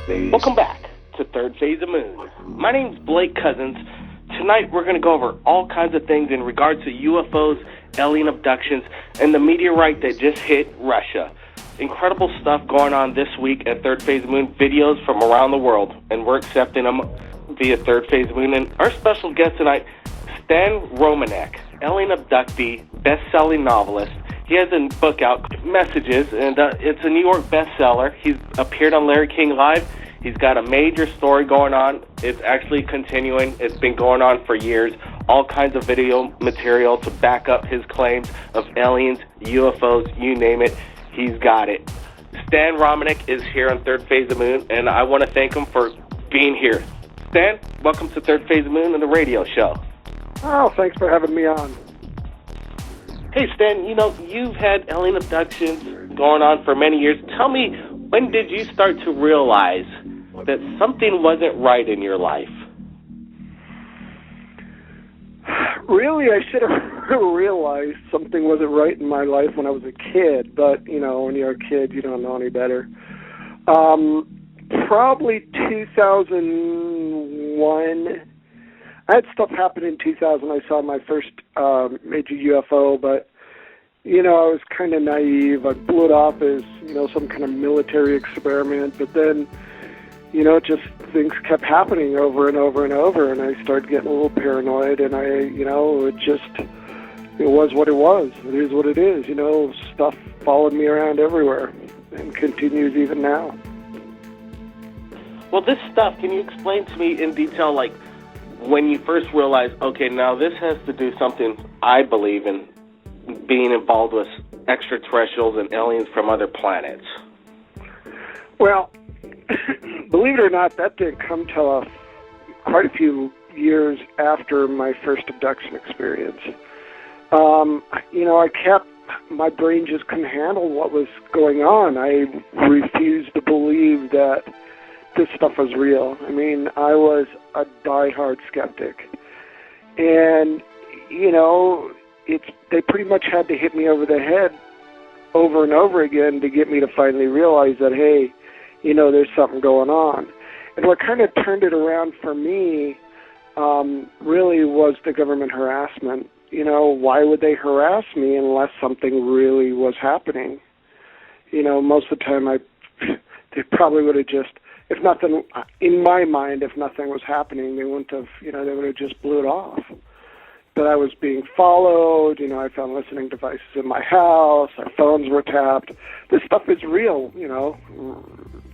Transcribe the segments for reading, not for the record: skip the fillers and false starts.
Welcome back to Third Phase of Moon. My name's Blake Cousins. Tonight we're going to go over all kinds of things in regards to UFOs, alien abductions, and the meteorite that just hit Russia. Incredible stuff going on this week at Third Phase of Moon, videos from around the world, and we're accepting them via Third Phase of Moon. And our special guest tonight, Stan Romanek, alien abductee, best-selling novelist. He has a book out, Messages, and it's a New York bestseller. He's appeared on Larry King Live. He's got a major story going on. It's actually continuing. It's been going on for years. All kinds of video material to back up his claims of aliens, UFOs, you name it. He's got it. Stan Romanek is here on Third Phase of Moon, and I want to thank him for being here. Stan, welcome to Third Phase of Moon and the radio show. Oh, thanks for having me on. Hey, Stan, you've had alien abductions going on for many years. Tell me, when did you start to realize that something wasn't right in your life? Really, I should have realized something wasn't right in my life when I was a kid, but, when you're a kid, you don't know any better. Probably 2001. I had stuff happen in 2000. I saw my first major UFO, but, I was kind of naive. I blew it off as, some kind of military experiment, but then, just things kept happening over and over and over, and I started getting a little paranoid, and it was what it was. It is what it is, stuff followed me around everywhere and continues even now. Well, this stuff, can you explain to me in detail, like, when you first realized, okay, now this has to do something, I believe, in being involved with extraterrestrials and aliens from other planets? Well, believe it or not, that didn't come till quite a few years after my first abduction experience. My brain just couldn't handle what was going on. I refused to believe that this stuff was real. I mean, I was a diehard skeptic. And, they pretty much had to hit me over the head over and over again to get me to finally realize that, hey, there's something going on. And what kind of turned it around for me really was the government harassment. Why would they harass me unless something really was happening? Most of the time they probably would have just, if nothing, in my mind, if nothing was happening, they wouldn't have, they would have just blew it off. But I was being followed, I found listening devices in my house, our phones were tapped. This stuff is real,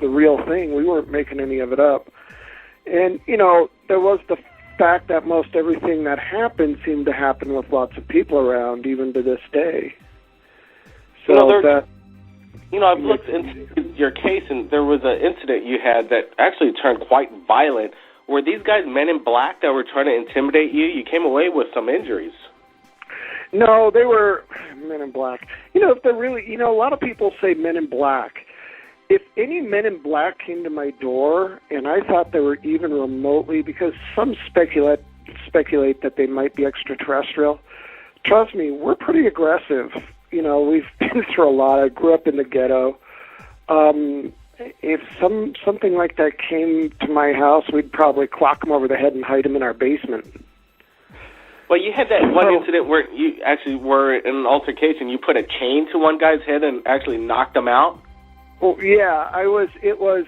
the real thing. We weren't making any of it up. And, there was the fact that most everything that happened seemed to happen with lots of people around, even to this day. So I've looked into your case, and there was an incident you had that actually turned quite violent. Were these guys men in black that were trying to intimidate you? You came away with some injuries. No, they were men in black. If they're really, a lot of people say men in black. If any men in black came to my door, and I thought they were even remotely, because some speculate that they might be extraterrestrial, trust me, we're pretty aggressive. We've been through a lot. I grew up in the ghetto. If something like that came to my house, we'd probably clock them over the head and hide them in our basement. Well, you had that one incident where you actually were in an altercation. You put a chain to one guy's head and actually knocked him out? Well, yeah, it was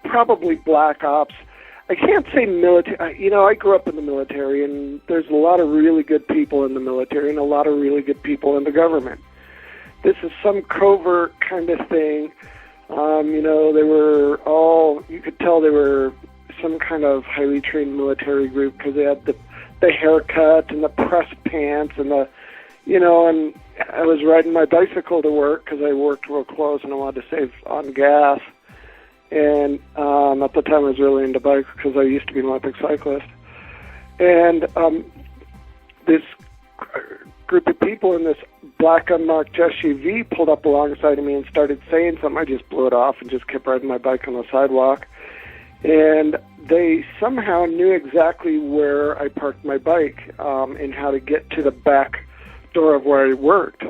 probably black ops. I can't say military. I grew up in the military, and there's a lot of really good people in the military and a lot of really good people in the government. This is some covert kind of thing. They were all, you could tell they were some kind of highly trained military group because they had the haircut and the pressed pants and and I was riding my bicycle to work because I worked real close and I wanted to save on gas. And at the time I was really into bikes because I used to be an Olympic cyclist. And this group of people in this black unmarked SUV pulled up alongside of me and started saying something. I just blew it off and just kept riding my bike on the sidewalk. And they somehow knew exactly where I parked my bike and how to get to the back door of where I worked.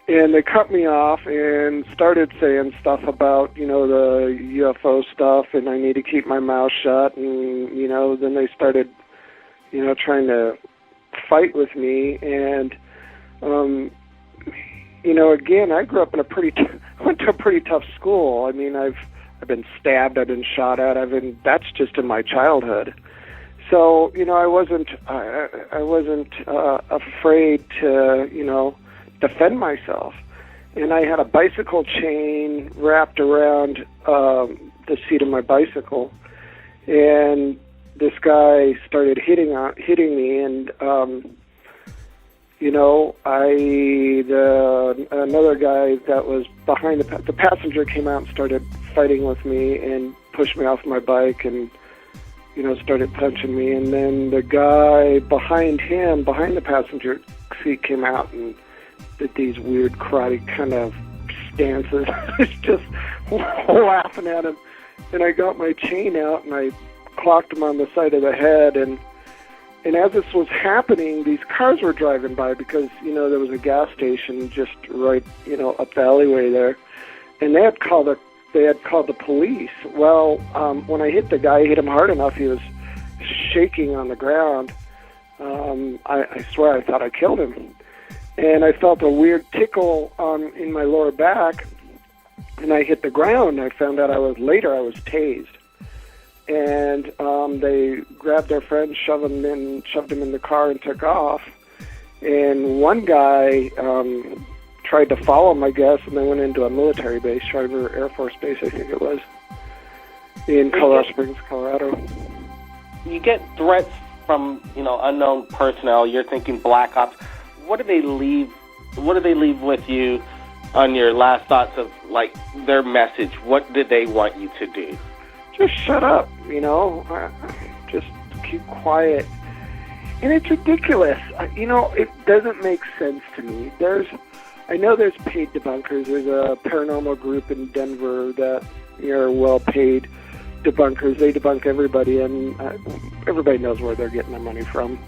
And they cut me off and started saying stuff about, you know, the UFO stuff, and I need to keep my mouth shut. And, you know, then they started, you know, trying to fight with me. And, you know, again, I grew up in went to a pretty tough school. I mean, I've been stabbed, I've been shot at, that's just in my childhood. So, you know, I wasn't afraid to, you know, defend myself. And I had a bicycle chain wrapped around the seat of my bicycle, and this guy started hitting me, and you know, another guy that was behind the passenger came out and started fighting with me and pushed me off my bike and, you know, started punching me. And then the guy behind the passenger seat, came out and did these weird karate kind of stances. I was just laughing at him. And I got my chain out and I clocked him on the side of the head. And as this was happening, these cars were driving by because, you know, there was a gas station just right, you know, up the alleyway there. And they had called the police. Well, when I hit the guy, I hit him hard enough, he was shaking on the ground. I swear I thought I killed him. And I felt a weird tickle in my lower back, and I hit the ground. I found out I was tased. And they grabbed their friend, shoved him in the car, and took off. And one guy tried to follow him, I guess, and they went into a military base, Schreiber Air Force Base, I think it was, in Colorado Springs, Colorado. You get threats from, you know, unknown personnel. You're thinking black ops. What do they leave with you on your last thoughts of, like, their message? What did they want you to do? Just shut up, you know, just keep quiet. And it's ridiculous. You know, it doesn't make sense to me. I know there's paid debunkers. There's a paranormal group in Denver that are well-paid debunkers. They debunk everybody, and everybody knows where they're getting their money from.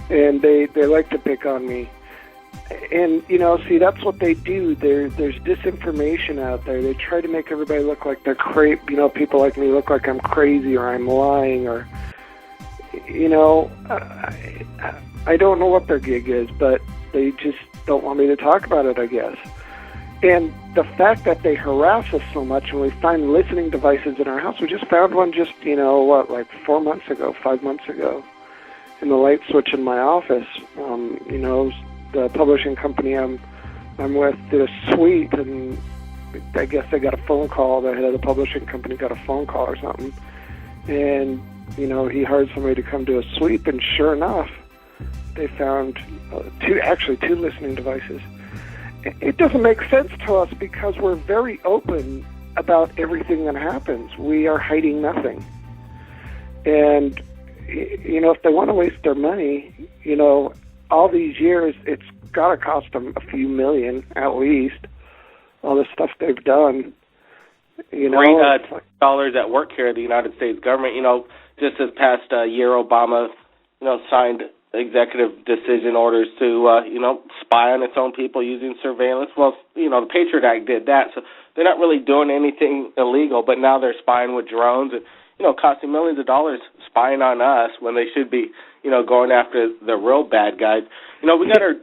And they like to pick on me. And, you know, see, that's what they do. There's disinformation out there. They try to make everybody look like they're crazy. You know, people like me look like I'm crazy or I'm lying or, you know, I don't know what their gig is, but they just don't want me to talk about it, I guess. And the fact that they harass us so much and we find listening devices in our house, we just found one just, you know, like 5 months ago, in the light switch in my office. You know, the publishing company I'm with did a sweep, and I guess they got a phone call. The head of the publishing company got a phone call or something, and, you know, he hired somebody to come do a sweep, and sure enough, they found two listening devices. It doesn't make sense to us because we're very open about everything that happens. We are hiding nothing. And, you know, if they want to waste their money, you know, all these years, it's got to cost them a few million at least, all the stuff they've done. You know, great dollars at work here in the United States government. You know, just this past year, Obama, you know, signed executive decision orders to, you know, spy on its own people using surveillance. Well, you know, the Patriot Act did that, so they're not really doing anything illegal, but now they're spying with drones and, you know, costing millions of dollars spying on us when they should be, you know, going after the real bad guys. You know, we got our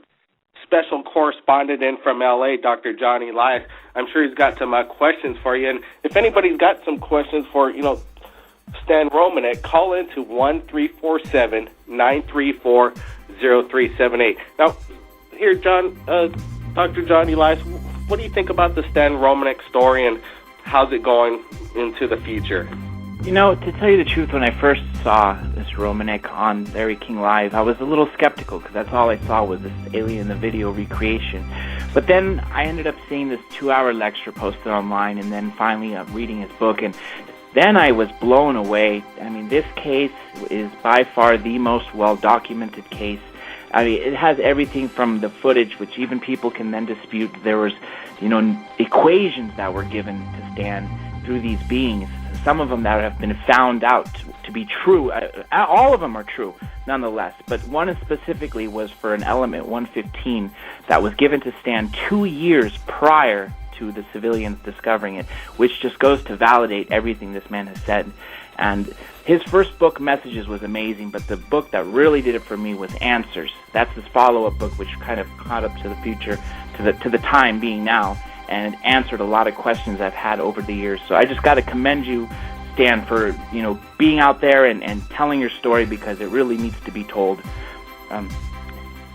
special correspondent in from L.A., Dr. John Elias. I'm sure he's got some questions for you. And if anybody's got some questions for, you know, Stan Romanek, call in to 1-347-934-0378. Now, here, John, Dr. John Elias, what do you think about the Stan Romanek story, and how's it going into the future? You know, to tell you the truth, when I first saw this Romanek on Larry King Live, I was a little skeptical because that's all I saw was this alien in the video recreation. But then I ended up seeing this 2-hour lecture posted online, and then finally reading his book, and then I was blown away. I mean, this case is by far the most well-documented case. I mean, it has everything from the footage, which even people can then dispute. There was, you know, equations that were given to Stan through these beings. Some of them that have been found out to be true. All of them are true. nonetheless. But one specifically was for an element 115 that was given to stand 2 years prior to the civilians discovering it, which just goes to validate everything this man has said. And his first book, Messages, was amazing, but the book that really did it for me was Answers. That's his follow-up book, which kind of caught up to the future, to the time being now, and answered a lot of questions I've had over the years. So I just got to commend you, Stan, for being out there and telling your story, because it really needs to be told.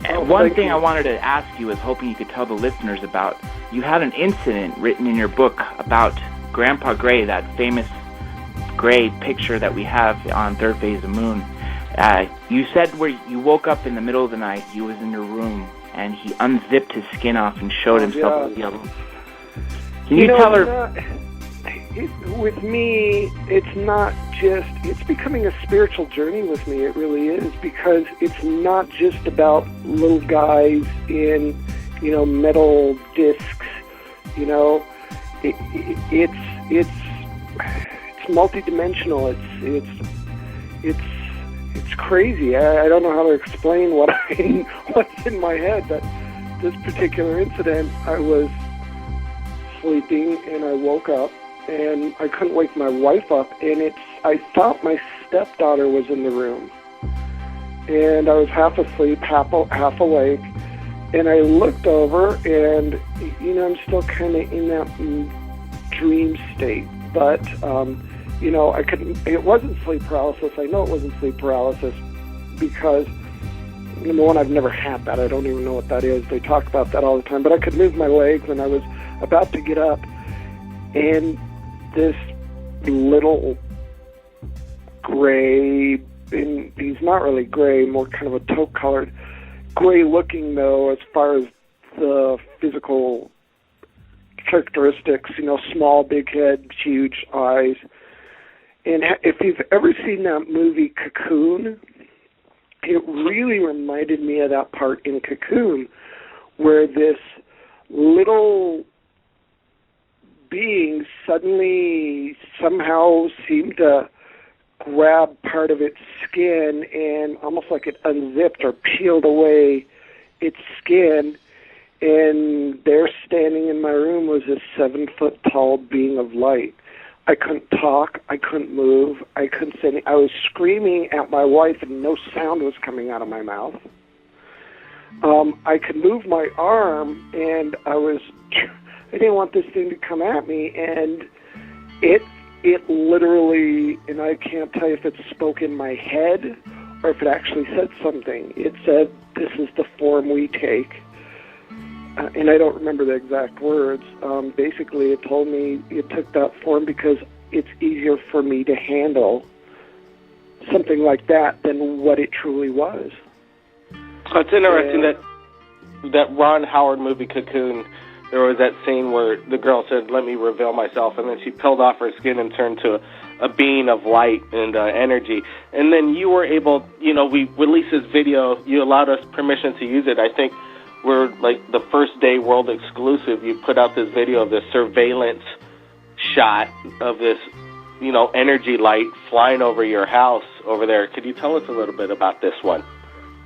One thing I wanted to ask you is hoping you could tell the listeners about. You had an incident written in your book about Grandpa Gray, that famous Gray picture that we have on Third Phase of Moon. You said where you woke up in the middle of the night, he was in your room, and he unzipped his skin off and showed himself as yellow. Can you tell her? With me, it's not just, it's becoming a spiritual journey with me. It really is, because it's not just about little guys in, metal discs. It's multidimensional. It's crazy. I don't know how to explain what's in my head. But this particular incident, I was sleeping and I woke up and I couldn't wake my wife up, and I thought my stepdaughter was in the room, and I was half asleep, half awake, and I looked over, and I'm still kind of in that dream state, but I couldn't. It wasn't sleep paralysis. I know it wasn't sleep paralysis because, number one, I've never had that. I don't even know what that is. They talk about that all the time, but I could move my legs, and I was about to get up, and this little gray, and he's not really gray, more kind of a taupe-colored, gray-looking, though, as far as the physical characteristics, small, big head, huge eyes. And if you've ever seen that movie Cocoon, it really reminded me of that part in Cocoon where this little being suddenly somehow seemed to grab part of its skin and almost like it unzipped or peeled away its skin, and there standing in my room was this 7-foot-tall being of light. I couldn't talk, I couldn't move, I couldn't say anything. I was screaming at my wife and no sound was coming out of my mouth. I could move my arm, and I didn't want this thing to come at me, and it literally, and I can't tell you if it spoke in my head or if it actually said something. It said, "This is the form we take." And I don't remember the exact words. Basically, it told me it took that form because it's easier for me to handle something like that than what it truly was. So it's interesting that Ron Howard movie Cocoon, there was that scene where the girl said, "Let me reveal myself," and then she peeled off her skin and turned to a being of light and energy. And then you were able, we released this video. You allowed us permission to use it. I think we're like the first day world exclusive. You put out this video of this surveillance shot of this, energy light flying over your house over there. Could you tell us a little bit about this one?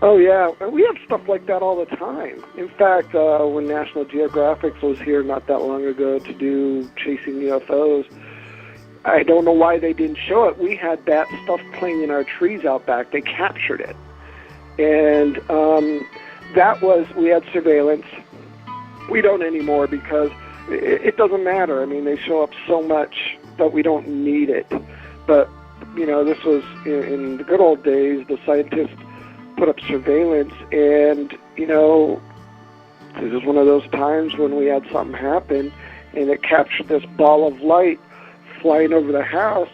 Oh, yeah. We have stuff like that all the time. In fact, when National Geographic was here not that long ago to do Chasing UFOs, I don't know why they didn't show it. We had that stuff playing in our trees out back. They captured it. And we had surveillance. We don't anymore because it doesn't matter. I mean, they show up so much that we don't need it. But, this was in the good old days, the scientists put up surveillance, and this is one of those times when we had something happen, and it captured this ball of light flying over the house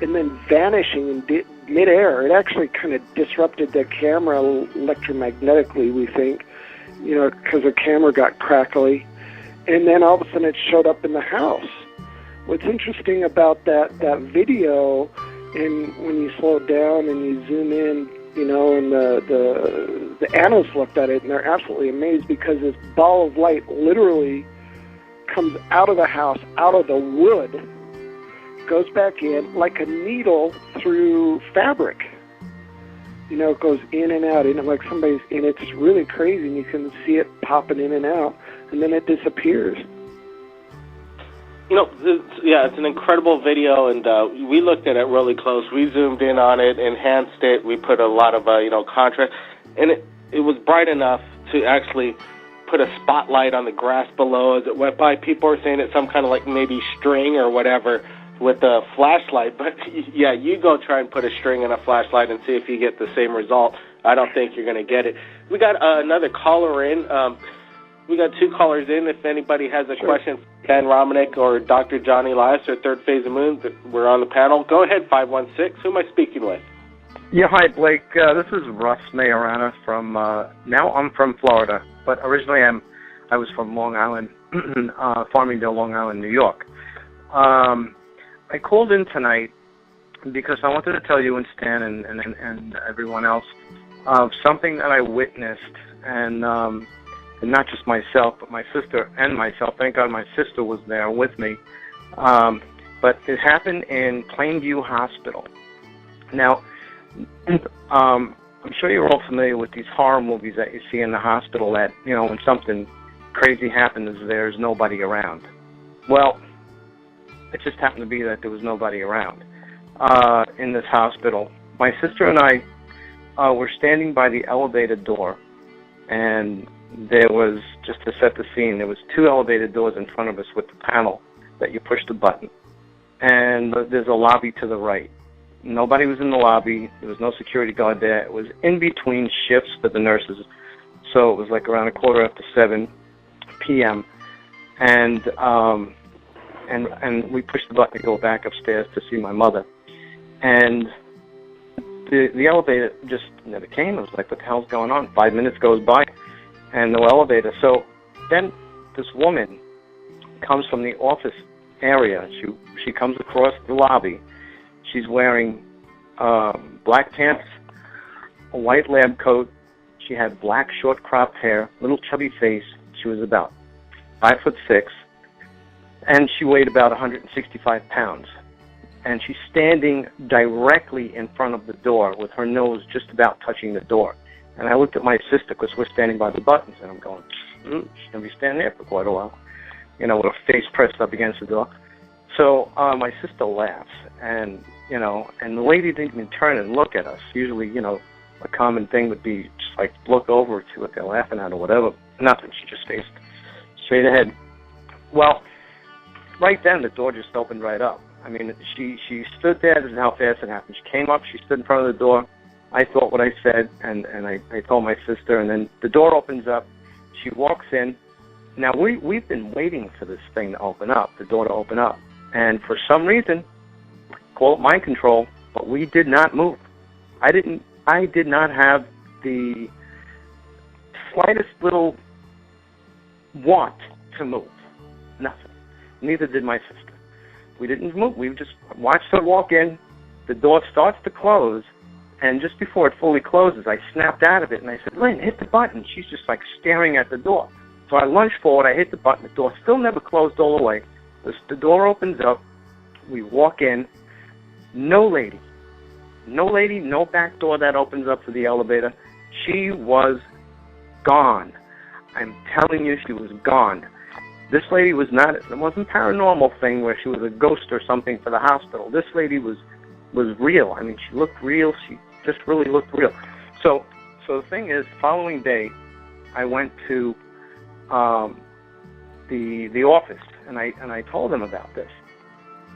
and then vanishing in midair. It actually kind of disrupted the camera electromagnetically, we think, because the camera got crackly, and then all of a sudden it showed up in the house. What's interesting about that video, and when you slow it down and you zoom in, and the analysts looked at it, and they're absolutely amazed because this ball of light literally comes out of the house, out of the wood, goes back in like a needle through fabric. You know, it goes in and out, and like somebody's, and it's really crazy, and you can see it popping in and out, and then it disappears. You know, it's an incredible video, and we looked at it really close. We zoomed in on it, enhanced it. We put a lot of, contrast, and it was bright enough to actually put a spotlight on the grass below as it went by. People are saying it's some kind of like maybe string or whatever with a flashlight, but yeah, you go try and put a string in a flashlight and see if you get the same result. I don't think you're going to get it. We got another caller in. We got 2 callers in. If anybody has a question, Ken Romanek or Dr. Johnny Elias or Third Phase of Moon, we're on the panel. Go ahead, 516. Who am I speaking with? Yeah, hi, Blake. This is Russ Majorana from, now I'm from Florida, but originally I was from Long Island, Farmingdale, Long Island, New York. I called in tonight because I wanted to tell you and Stan and everyone else of something that I witnessed, and not just myself, but my sister and myself. Thank God my sister was there with me. But it happened in Plainview Hospital. Now, I'm sure you're all familiar with these horror movies that you see in the hospital that, when something crazy happens, there's nobody around. Well, it just happened to be that there was nobody around in this hospital. My sister and I were standing by the elevator door, and there was, just to set the scene, there was 2 elevator doors in front of us with the panel that you push the button. And there's a lobby to the right. Nobody was in the lobby. There was no security guard there. It was in between shifts for the nurses. So it was like around 7:15 p.m. And we pushed the button to go back upstairs to see my mother. And the elevator just never came. It was like, what the hell's going on? 5 minutes goes by and no elevator. So then this woman comes from the office area. She comes across the lobby. She's wearing black pants, a white lab coat. She had black short cropped hair, little chubby face. She was about 5'6", and she weighed about 165 pounds. And she's standing directly in front of the door with her nose just about touching the door. And I looked at my sister because we're standing by the buttons, and I'm going, she's going to be standing there for quite a while, with her face pressed up against the door. So my sister laughs, and the lady didn't even turn and look at us. Usually, a common thing would be just like look over to see what they're laughing at or whatever. Nothing. She just faced straight ahead. Well, right then the door just opened right up. I mean, she stood there. This is how fast it happened. She came up. She stood in front of the door. I thought what I said, and I told my sister, and then the door opens up. She walks in. Now, we've been waiting for this thing to open up, the door to open up. And for some reason, call it mind control, but we did not move. I did not have the slightest little want to move. Nothing. Neither did my sister. We didn't move. We just watched her walk in. The door starts to close, and just before it fully closes, I snapped out of it, and I said, Lynn, hit the button. She's just like staring at the door. So I lunged forward. I hit the button. The door still never closed all the way. The door opens up. We walk in. No lady, no back door that opens up for the elevator. She was gone. I'm telling you, she was gone. This lady was not, it wasn't a paranormal thing where she was a ghost or something for the hospital. This lady was real. I mean, she looked real. She just really looked real. So the thing is, following day, I went to the office, and I told them about this.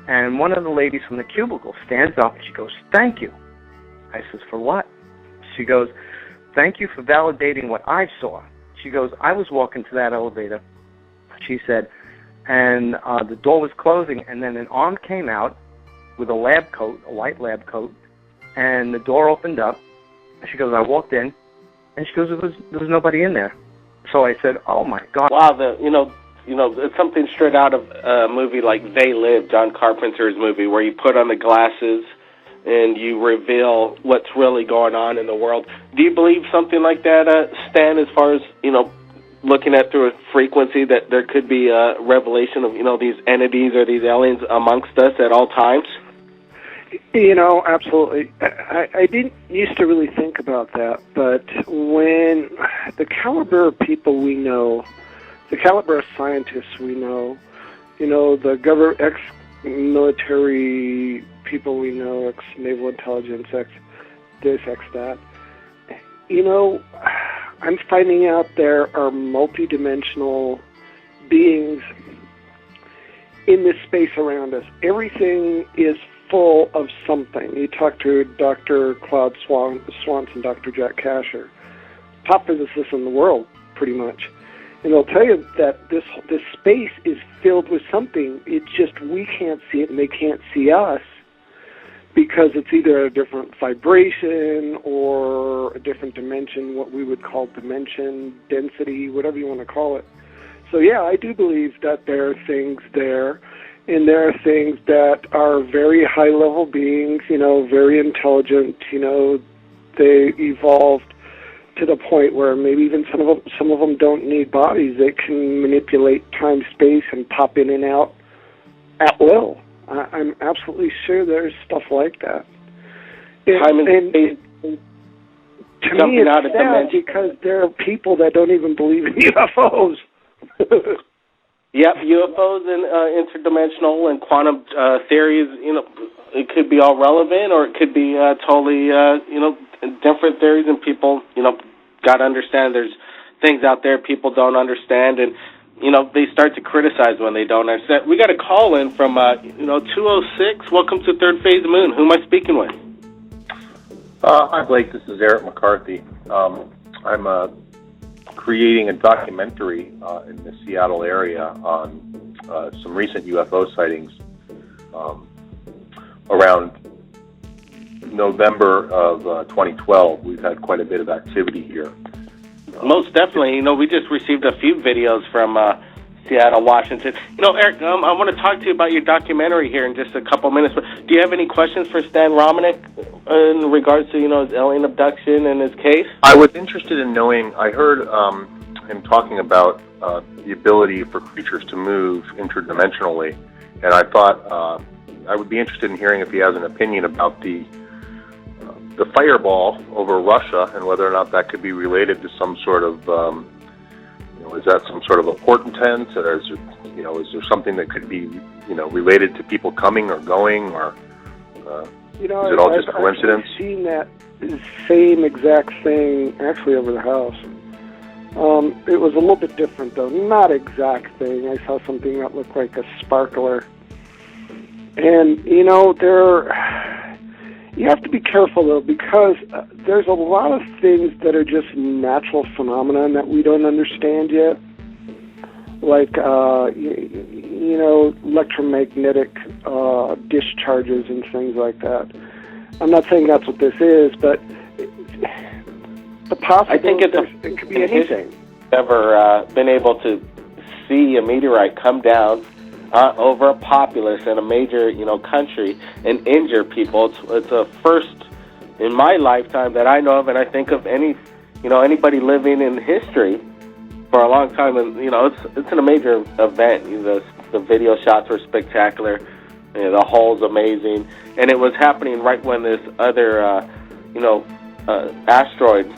And one of the ladies from the cubicle stands up and she goes, thank you. I says, for what? She goes, thank you for validating what I saw. She goes, I was walking to that elevator, she said, and the door was closing, and then an arm came out with a lab coat, a white lab coat, and the door opened up. She goes, I walked in, and she goes, there was nobody in there. So I said, oh my God. Wow, it's something straight out of a movie like They Live, John Carpenter's movie, where you put on the glasses and you reveal what's really going on in the world. Do you believe something like that, Stan, as far as, looking at through a frequency that there could be a revelation of, these entities or these aliens amongst us at all times? Absolutely. I didn't used to really think about that, but when the caliber of people we know, the caliber of scientists we know, the ex-military people we know, ex-naval intelligence, ex-this, ex-that, I'm finding out there are multidimensional beings in this space around us. Everything is full of something. You talk to Dr. Claude Swanson, Dr. Jack Kasher, top physicists in the world, pretty much. And they'll tell you that this space is filled with something. It's just we can't see it and they can't see us because it's either a different vibration or a different dimension, what we would call dimension, density, whatever you want to call it. So yeah, I do believe that there are things there, and there are things that are very high-level beings, very intelligent. They evolved to the point where maybe even some of them don't need bodies. They can manipulate time, space, and pop in and out at will. I'm absolutely sure there's stuff like that. Time and space. To me, it's sad because there are people that don't even believe in UFOs. Yep, UFOs and interdimensional and quantum theories, it could be all relevant or it could be totally, different theories, and people, got to understand there's things out there people don't understand, and, they start to criticize when they don't understand. We got a call in from, 206. Welcome to Third Phase of the Moon. Who am I speaking with? Hi, Blake. This is Eric McCarthy. I'm creating a documentary in the Seattle area on some recent UFO sightings around November of 2012. We've had quite a bit of activity here. Most definitely. We just received a few videos from Seattle, Washington. Eric, I want to talk to you about your documentary here in just a couple minutes. But do you have any questions for Stan Romanek in regards to, his alien abduction and his case? I was interested in knowing, I heard him talking about the ability for creatures to move interdimensionally, and I thought I would be interested in hearing if he has an opinion about the fireball over Russia and whether or not that could be related to some sort of, is that some sort of a portent, or is there something that could be, related to people coming or going, or is it all just coincidence? I've seen that same exact thing actually over the house. It was a little bit different though, not exact thing. I saw something that looked like a sparkler, and you have to be careful, though, because there's a lot of things that are just natural phenomena that we don't understand yet, like, electromagnetic discharges and things like that. I'm not saying that's what this is, but the possibility, it could be anything. Ever been able to see a meteorite come down over a populace in a major, country and injure people. It's a first in my lifetime that I know of, and I think of anybody living in history for a long time. And it's a major event. The video shots were spectacular. The hull's amazing, and it was happening right when this other, asteroid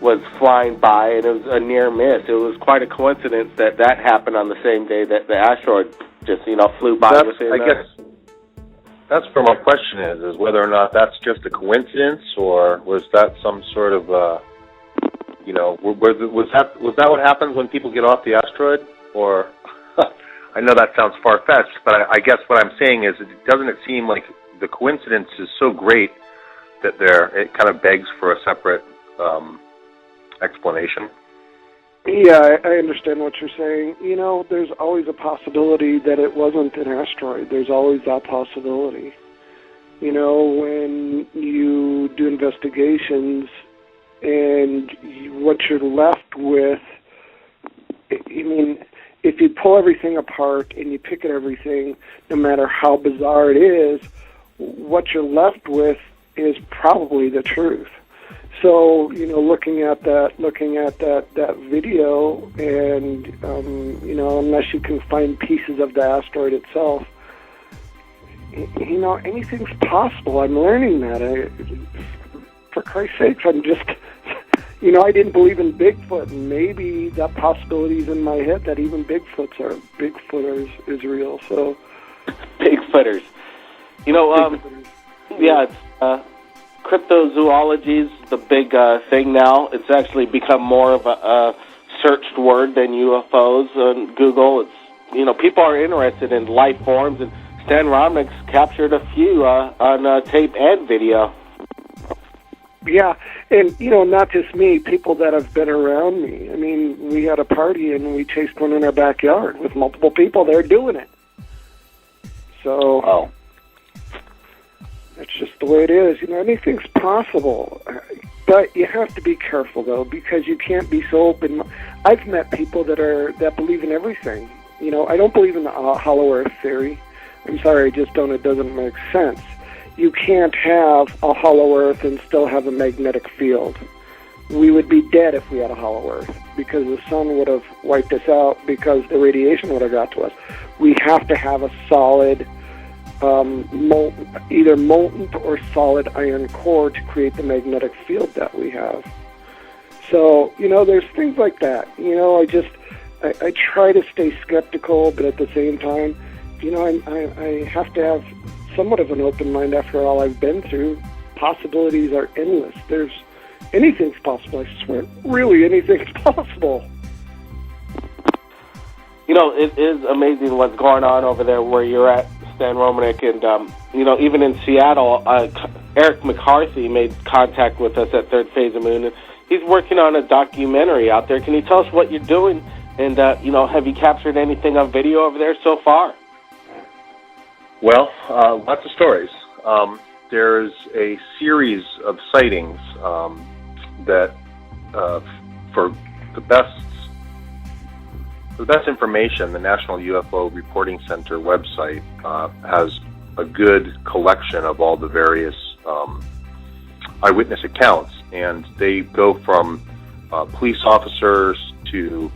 was flying by, and it was a near miss. It was quite a coincidence that happened on the same day that the asteroid just, flew by. I guess that's where my question is whether or not that's just a coincidence, or was that some sort of, was that what happens when people get off the asteroid? Or, I know that sounds far-fetched, but I guess what I'm saying is, doesn't it seem like the coincidence is so great that it kind of begs for a separate explanation? Yeah, I understand what you're saying. There's always a possibility that it wasn't an asteroid. There's always that possibility. When you do investigations and what you're left with, if you pull everything apart and you pick at everything, no matter how bizarre it is, what you're left with is probably the truth. So, looking at that video, and unless you can find pieces of the asteroid itself, you know, anything's possible. I'm learning that. For Christ's sakes, I'm just, you know, I didn't believe in Bigfoot, and maybe that possibility's in my head that even Bigfooters is real. So, Bigfooters. You know, yeah, it's, cryptozoology is the big thing now. It's actually become more of a searched word than UFOs on Google. It's, you know, people are interested in life forms, and Stan Romnick's captured a few on tape and video. Yeah, and, you know, not just me, people that have been around me. I mean, we had a party and we chased one in our backyard with multiple people there doing it. So, Wow. That's just the way it is. You know, anything's possible. But you have to be careful, though, because you can't be so open. I've met people that believe in everything. You know, I don't believe in the hollow earth theory. I'm sorry, I just don't. It doesn't make sense. You can't have a hollow earth and still have a magnetic field. We would be dead if we had a hollow earth, because the sun would have wiped us out, because the radiation would have got to us. We have to have a solid, either molten or solid iron core to create the magnetic field that we have. So, you know, there's things like that. You know, I try to stay skeptical, but at the same time, you know, I have to have somewhat of an open mind after all I've been through. Possibilities are endless. Anything's possible, I swear. Really, anything's possible. You know, it is amazing what's going on over there where you're at, Stan Romnick, and, you know, even in Seattle, Eric McCarthy made contact with us at Third Phase of Moon, and he's working on a documentary out there. Can you tell us what you're doing? And, you know, have you captured anything on video over there so far? Well, lots of stories. There's a series of sightings that, for the best information, the National UFO Reporting Center website has a good collection of all the various eyewitness accounts, and they go from police officers to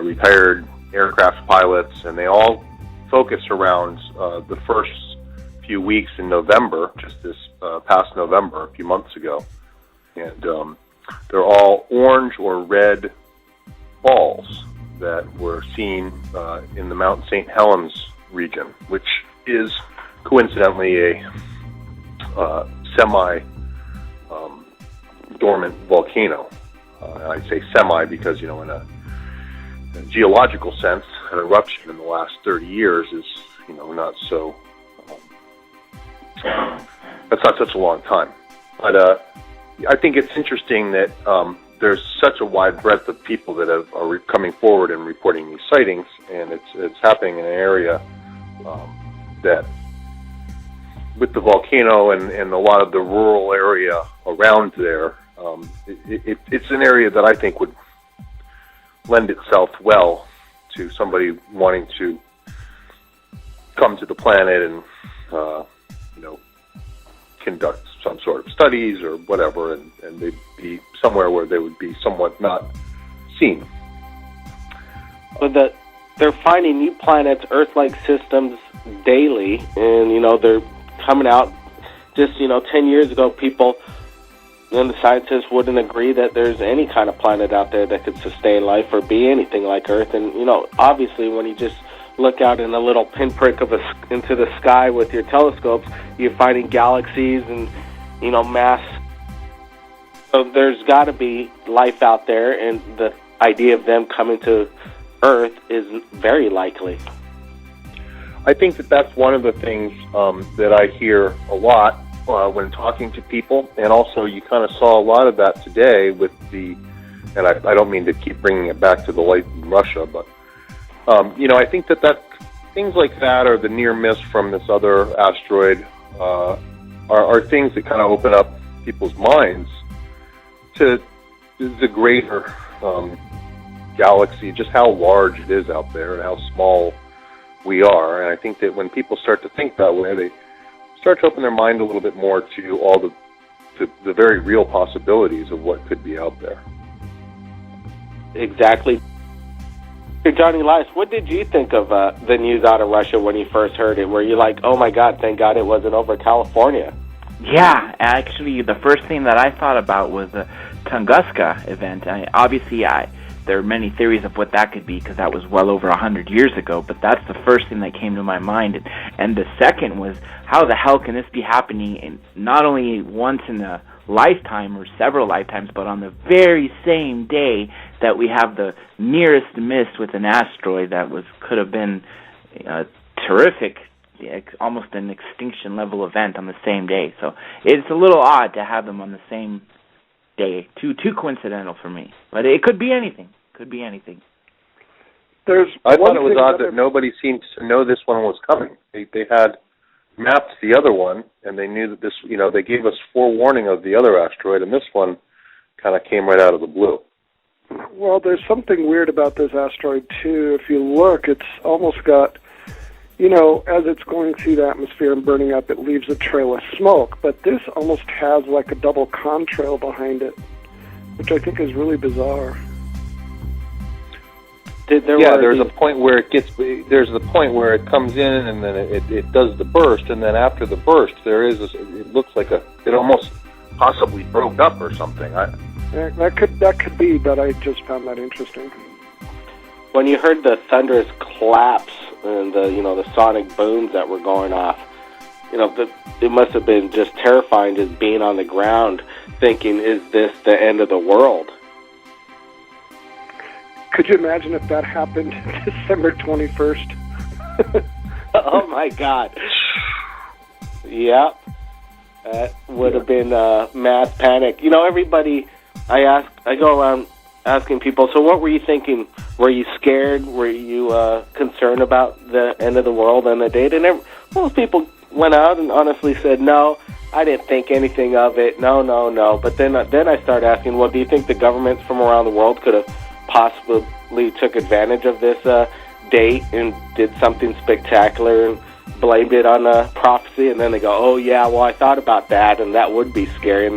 retired aircraft pilots, and they all focus around the first few weeks in November, just this past November, a few months ago. And they're all orange or red balls that were seen in the Mount St. Helens region, which is coincidentally a semi-dormant volcano. I say semi because, you know, in a geological sense, an eruption in the last 30 years is, you know, not so, that's not such a long time. But I think it's interesting that there's such a wide breadth of people that are coming forward and reporting these sightings, and it's happening in an area that, with the volcano and a lot of the rural area around there, it's an area that I think would lend itself well to somebody wanting to come to the planet and, you know, conduct some sort of studies or whatever, and they'd be somewhere where they would be somewhat not seen. But they're finding new planets, Earth-like systems daily, and, you know, they're coming out. Just, you know, 10 years ago, people and the scientists wouldn't agree that there's any kind of planet out there that could sustain life or be anything like Earth. And, you know, obviously when you just look out in a little pinprick into the sky with your telescopes, you're finding galaxies and, you know, mass. So there's got to be life out there, and the idea of them coming to Earth is very likely. I think that that's one of the things that I hear a lot when talking to people, and also you kind of saw a lot of that today with the, and I don't mean to keep bringing it back to the light in Russia, but you know, I think that things like that, or the near miss from this other asteroid, are things that kind of open up people's minds to the greater galaxy, just how large it is out there and how small we are. And I think that when people start to think that way, they start to open their mind a little bit more to all the very real possibilities of what could be out there. Exactly. Hey, Johnny Elias, what did you think of the news out of Russia when you first heard it? Were you like, oh my God, thank God it wasn't over California? Yeah, actually, the first thing that I thought about was the Tunguska event. Obviously, there are many theories of what that could be because that was well over 100 years ago, but that's the first thing that came to my mind. And the second was, how the hell can this be happening in not only once in a lifetime or several lifetimes, but on the very same day that we have the nearest miss with an asteroid that could have been terrific, almost an extinction level event on the same day. So it's a little odd to have them on the same day. Too coincidental for me. But it could be anything. Could be anything. I thought it was odd that nobody seemed to know this one was coming. They had mapped the other one, and they knew that this, they gave us forewarning of the other asteroid, and this one kind of came right out of the blue. Well, there's something weird about this asteroid, too. If you look, it's almost got, as it's going through the atmosphere and burning up, it leaves a trail of smoke. But this almost has like a double contrail behind it, which I think is really bizarre. There's a point where it comes in, and then it does the burst, and then after the burst, it looks like it almost possibly broke up or something. That could be, but I just found that interesting. When you heard the thunderous claps and the sonic booms that were going off, it must have been just terrifying, just being on the ground, thinking, "Is this the end of the world?" Could you imagine if that happened December 21st? Oh, my God. Yep. That would have been mass panic. Everybody, I go around asking people, so what were you thinking? Were you scared? Were you concerned about the end of the world on the date? And most people went out and honestly said, no, I didn't think anything of it. No. But then I started asking, well, do you think the governments from around the world could have possibly took advantage of this date and did something spectacular and blamed it on a prophecy? And then they go, oh yeah, well I thought about that, and that would be scary. And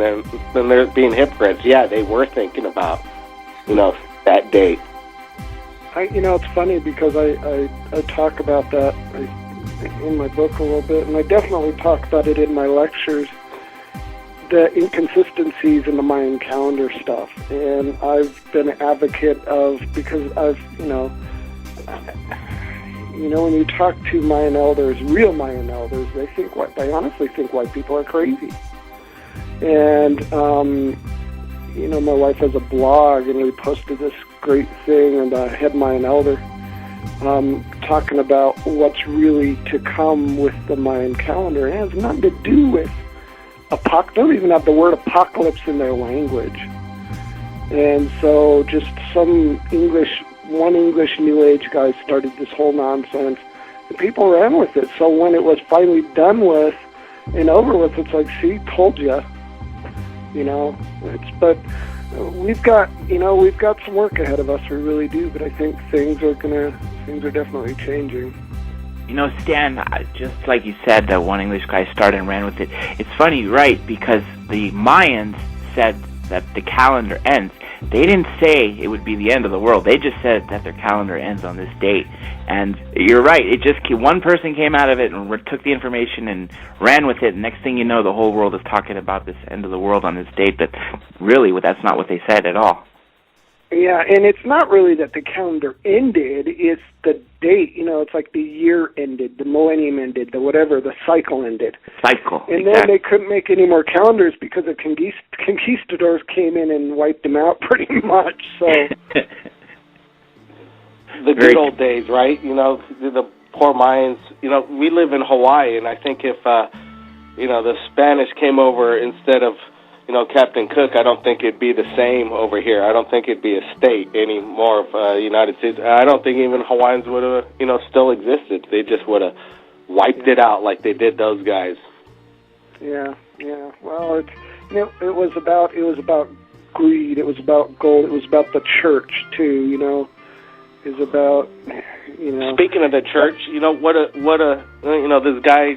then they're being hypocrites. Yeah, they were thinking about that date. It's funny because I talk about that in my book a little bit, and I definitely talk about it in my lectures, the inconsistencies in the Mayan calendar stuff. And I've been an advocate of, because I've, when you talk to Mayan elders, real Mayan elders, they honestly think white people are crazy. And, my wife has a blog, and we posted this great thing, and the head Mayan elder, talking about what's really to come with the Mayan calendar. It has nothing to do with they don't even have the word apocalypse in their language. And so just one English New Age guy started this whole nonsense, and people ran with it. So when it was finally done with and over with, it's like, see, told you. But we've got some work ahead of us. We really do. But I think things are definitely changing. Stan, just like you said, that one English guy started and ran with it. It's funny, right, because the Mayans said that the calendar ends. They didn't say it would be the end of the world. They just said that their calendar ends on this date. And you're right, one person came out of it and took the information and ran with it. And next thing you know, the whole world is talking about this end of the world on this date. But really, that's not what they said at all. Yeah, and it's not really that the calendar ended, it's the date. It's like the year ended, the millennium ended, the cycle ended. And then they couldn't make any more calendars because the conquistadors came in and wiped them out pretty much. So the good old days, right? The poor Mayans. We live in Hawaii, and I think if the Spanish came over instead of Captain Cook, I don't think it'd be the same over here. I don't think it'd be a state anymore of United States. I don't think even Hawaiians would have, still existed. They just would have wiped it out like they did those guys. Yeah. Well, it was about greed. It was about gold. It was about the church too. It was about Speaking of the church, this guy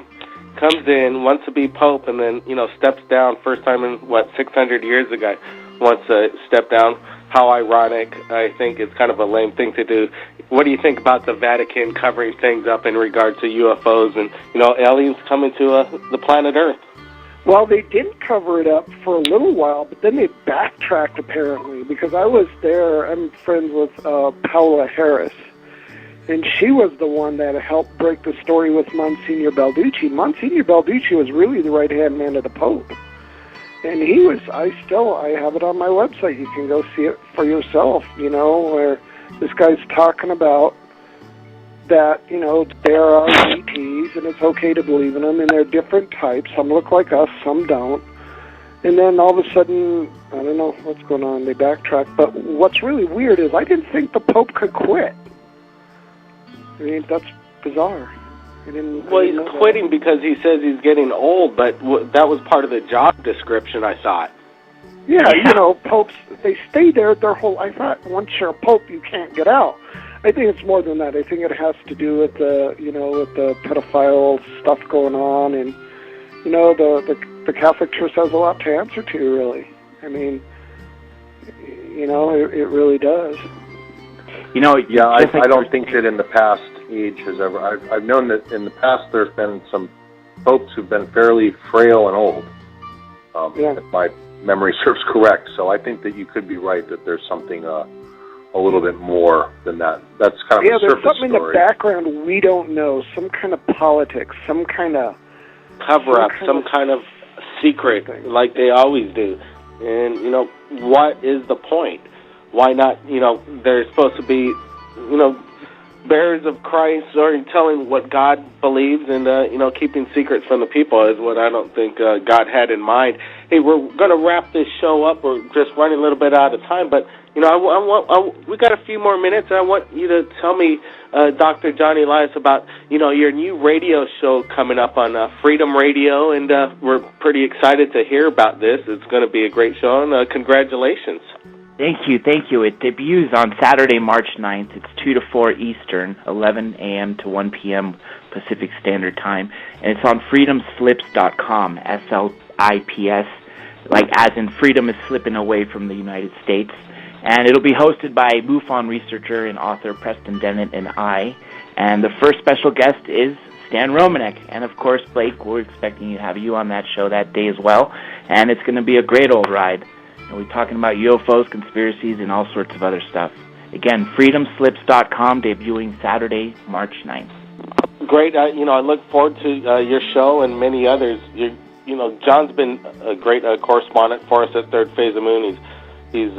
comes in, wants to be Pope, and then, steps down. First time in, 600 years ago, wants to step down. How ironic. I think it's kind of a lame thing to do. What do you think about the Vatican covering things up in regard to UFOs and, aliens coming to the planet Earth? Well, they did cover it up for a little while, but then they backtracked, apparently, because I was there. I'm friends with Paola Harris, and she was the one that helped break the story with Monsignor Balducci. Monsignor Balducci was really the right-hand man of the Pope. And he was, I have it on my website. You can go see it for yourself, where this guy's talking about that, there are ETs, and it's okay to believe in them, and they're different types. Some look like us, some don't. And then all of a sudden, I don't know what's going on, they backtrack. But what's really weird is I didn't think the Pope could quit. I mean, that's bizarre. Well, he's quitting because he says he's getting old, but that was part of the job description, I thought. Yeah, popes, they stay there their whole life. I thought once you're a pope, you can't get out. I think it's more than that. I think it has to do with the, with the pedophile stuff going on, and the Catholic Church has a lot to answer to, really. I mean, it really does. Yeah, I don't think that in the past age has ever. I've known that in the past there's been some popes who've been fairly frail and old. If my memory serves correct. So I think that you could be right that there's something a little bit more than that. That's kind of a surface there's something story. In the background we don't know. Some kind of politics, some kind of cover-up, some kind of secret, like they always do. And, what is the point? Why not, they're supposed to be, bearers of Christ, or telling what God believes, and, keeping secrets from the people is what I don't think God had in mind. Hey, we're going to wrap this show up. We're just running a little bit out of time, but, we got a few more minutes, and I want you to tell me, Dr. Johnny Elias, about, your new radio show coming up on Freedom Radio, and we're pretty excited to hear about this. It's going to be a great show, and congratulations. Thank you. It debuts on Saturday, March 9th. It's 2 to 4 Eastern, 11 a.m. to 1 p.m. Pacific Standard Time. And it's on freedomslips.com, S-L-I-P-S, like as in freedom is slipping away from the United States. And it'll be hosted by MUFON researcher and author Preston Dennett and I. And the first special guest is Stan Romanek. And, of course, Blake, we're expecting to have you on that show that day as well. And it's going to be a great old ride. And we're talking about UFOs, conspiracies, and all sorts of other stuff. Again, freedomslips.com, debuting Saturday, March 9th. Great. I look forward to your show and many others. John's been a great correspondent for us at Third Phase of Moon. He's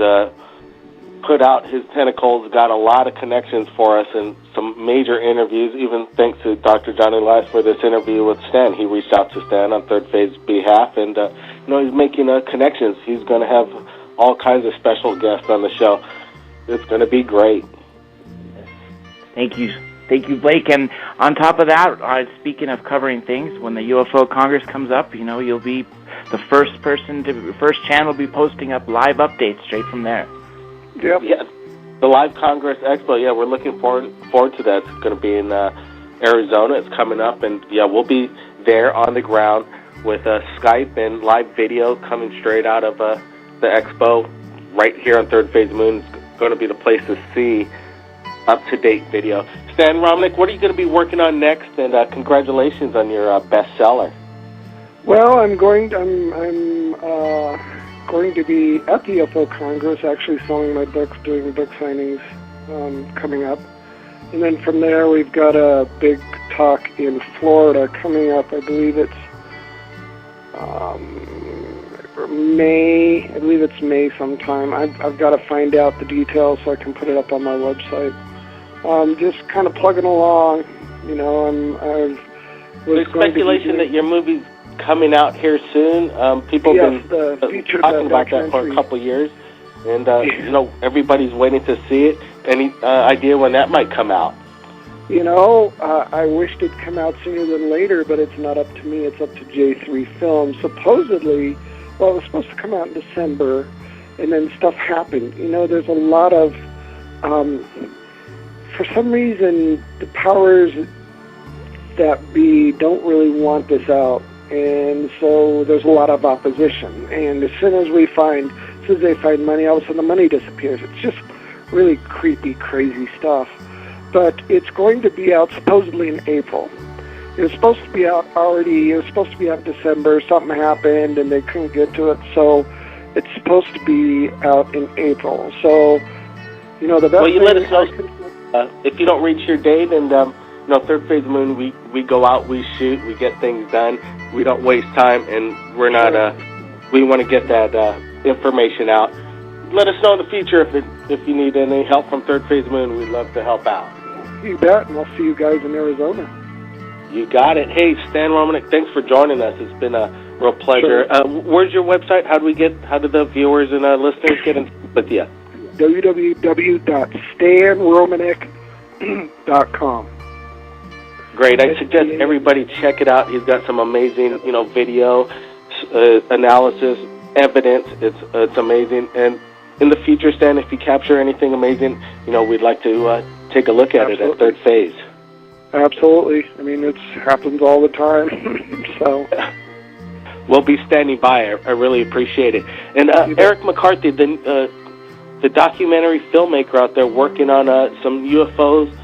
put out his tentacles, got a lot of connections for us, and some major interviews, even thanks to Dr. Johnny Elias for this interview with Stan. He reached out to Stan on Third Phase's behalf, and he's making connections. He's going to have all kinds of special guests on the show. It's going to be great. Thank you, Blake. And on top of that, speaking of covering things, when the UFO Congress comes up, you'll be the first channel to be posting up live updates straight from there. Yep. Yeah, the Live Congress Expo. Yeah, we're looking forward to that. It's going to be in Arizona. It's coming up, and we'll be there on the ground with Skype and live video coming straight out of the expo right here on Third Phase Moon. It's going to be the place to see up-to-date video. Stan Romanek, what are you going to be working on next? And congratulations on your bestseller. Well, I'm going to be at the UFO Congress, actually selling my books, doing book signings coming up. And then from there, we've got a big talk in Florida coming up. I believe it's May. I believe it's May sometime. I've got to find out the details so I can put it up on my website. Just kind of plugging along. There's speculation that your movie's coming out here soon. People have been talking about that for a couple of years, and everybody's waiting to see it. Any idea when that might come out? I wished it'd come out sooner than later, but it's not up to me. It's up to J3 Films. Supposedly, it was supposed to come out in December, and then stuff happened. There's a lot of, for some reason, the powers that be don't really want this out. And so there's a lot of opposition. And as soon as they find money, all of a sudden the money disappears. It's just really creepy, crazy stuff. but it's going to be out supposedly in April. It was supposed to be out already. It was supposed to be out in December. Something happened, and they couldn't get to it, so it's supposed to be out in April. So, you know, the best. Well, you let us know if you don't reach your date, and you know, Third Phase Moon, we go out, we shoot, we get things done. We don't waste time, and we're not. We want to get that information out. Let us know in the future if you need any help from Third Phase Moon. We'd love to help out. You bet, and I'll see you guys in Arizona. You got it. Hey, Stan Romanek, thanks for joining us. It's been a real pleasure. Sure. Where's your website? How do the viewers and listeners get in touch with you? www.stanromanek.com. Great. I suggest everybody check it out. He's got some amazing, you know, video analysis, evidence. It's amazing. And in the future, Stan, if you capture anything amazing, you know, we'd like to take a look at it at Third Phase. Absolutely. I mean, it happens all the time. So we'll be standing by. I really appreciate it. And Eric McCarthy, the documentary filmmaker out there working on some UFOs,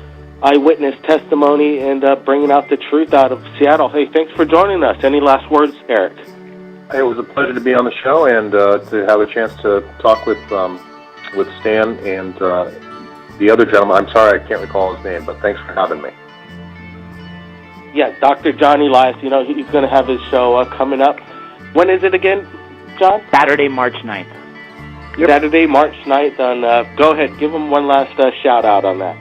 eyewitness testimony, and bringing out the truth out of Seattle. Hey, thanks for joining us. Any last words, Eric? It was a pleasure to be on the show and to have a chance to talk with Stan and the other gentleman. I'm sorry, I can't recall his name, but thanks for having me. Yeah, Dr. John Elias, you know, he's going to have his show coming up. When is it again, John? Saturday, March 9th. Yep. Saturday, March 9th. Go ahead, give him one last shout-out on that.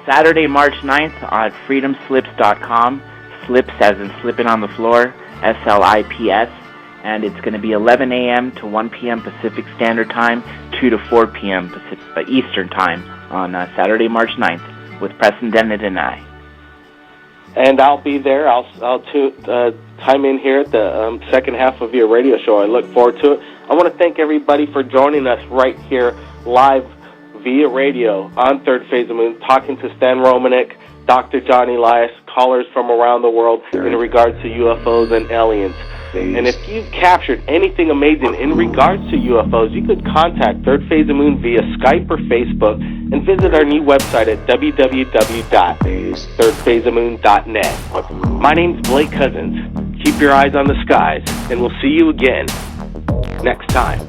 Saturday, March 9th on freedomslips.com. Slips as in slipping on the floor, SLIPS. And it's going to be 11 a.m. to 1 p.m. Pacific Standard Time, 2 to 4 p.m. Eastern Time on Saturday, March 9th with Preston Dennett and I. And I'll be there. I'll chime in here at the second half of your radio show. I look forward to it. I want to thank everybody for joining us right here live via radio on Third Phase of Moon, talking to Stan Romanek, Dr. John Elias, callers from around the world in regards to UFOs and aliens. And if you've captured anything amazing in regards to UFOs, you could contact Third Phase of Moon via Skype or Facebook and visit our new website at www.thirdphaseofmoon.net. My name's Blake Cousins. Keep your eyes on the skies, and we'll see you again next time.